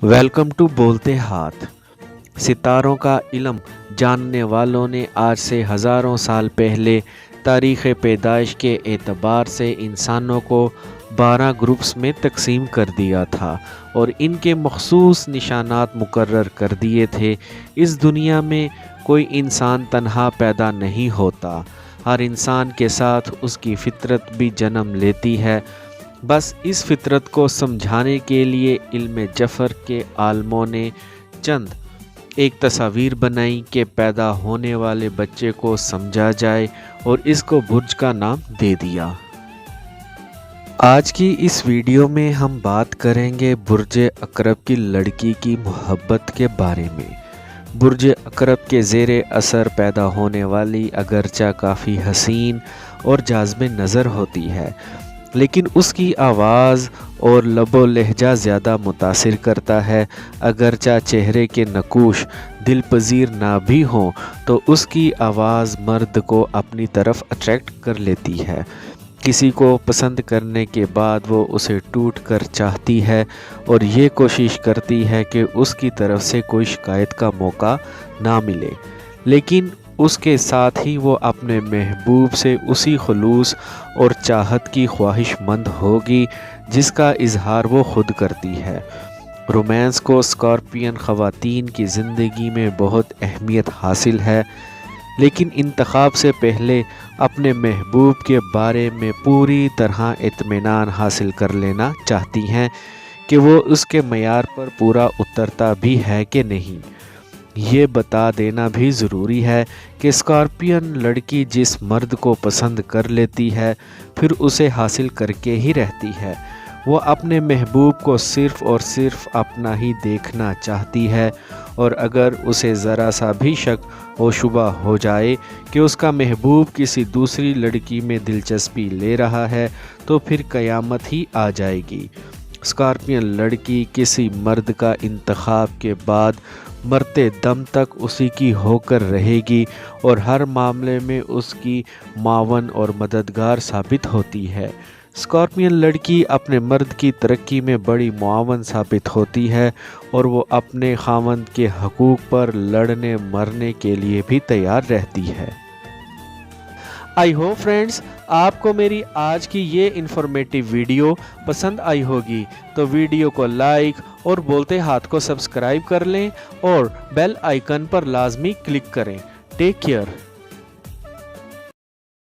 Welcome to बोलते हाथ। सितारों का इल्म जानने वालों ने आज से हज़ारों साल पहले तारीख़ पैदाइश के एतबार से इंसानों को 12 ग्रुप्स में तकसीम कर दिया था और इनके मखसूस निशानात मुकर्रर कर दिए थे। इस दुनिया में कोई इंसान तन्हा पैदा नहीं होता, हर इंसान के साथ उसकी फितरत भी जन्म लेती है। बस इस फितरत को समझाने के लिए इल्म जफ़र के आलमों ने चंद एक तस्वीर बनाई कि पैदा होने वाले बच्चे को समझा जाए और इसको बुर्ज का नाम दे दिया। आज की इस वीडियो में हम बात करेंगे बुर्ज अकरब की लड़की की मोहब्बत के बारे में। बुर्ज अकरब के ज़ेरे असर पैदा होने वाली अगरचा काफ़ी हसीन और जाज़बे नज़र होती है, लेकिन उसकी आवाज़ और लबो लहजा ज़्यादा मुतासिर करता है। अगरचा चेहरे के नकूश दिल पजीर ना भी हों तो उसकी आवाज़ मर्द को अपनी तरफ अट्रैक्ट कर लेती है। किसी को पसंद करने के बाद वो उसे टूट कर चाहती है और ये कोशिश करती है कि उसकी तरफ से कोई शिकायत का मौका ना मिले, लेकिन उसके साथ ही वो अपने महबूब से उसी खुलूस और चाहत की ख्वाहिशमंद होगी जिसका इजहार वो खुद करती है। रोमांस को स्कॉर्पियन ख़वातीन की ज़िंदगी में बहुत अहमियत हासिल है, लेकिन इंतखाब से पहले अपने महबूब के बारे में पूरी तरह इत्मीनान हासिल कर लेना चाहती हैं कि वो उसके मयार पर पूरा उतरता भी है कि नहीं। ये बता देना भी ज़रूरी है कि स्कॉर्पियन लड़की जिस मर्द को पसंद कर लेती है फिर उसे हासिल करके ही रहती है। वो अपने महबूब को सिर्फ़ और सिर्फ अपना ही देखना चाहती है और अगर उसे ज़रा सा भी शक और शुबा हो जाए कि उसका महबूब किसी दूसरी लड़की में दिलचस्पी ले रहा है तो फिर क़यामत ही आ जाएगी। स्कॉर्पियन लड़की किसी मर्द का इंतखाब के बाद मरते दम तक उसी की होकर रहेगी और हर मामले में उसकी मावन और मददगार साबित होती है। स्कॉर्पियन लड़की अपने मर्द की तरक्की में बड़ी मुआवन साबित होती है और वो अपने खावंद के हकूक़ पर लड़ने मरने के लिए भी तैयार रहती है। आई होप फ्रेंड्स आपको मेरी आज की ये इन्फॉर्मेटिव वीडियो पसंद आई होगी, तो वीडियो को लाइक और बोलते हाथ को सब्सक्राइब कर लें और बेल आइकन पर लाजमी क्लिक करें। Take care.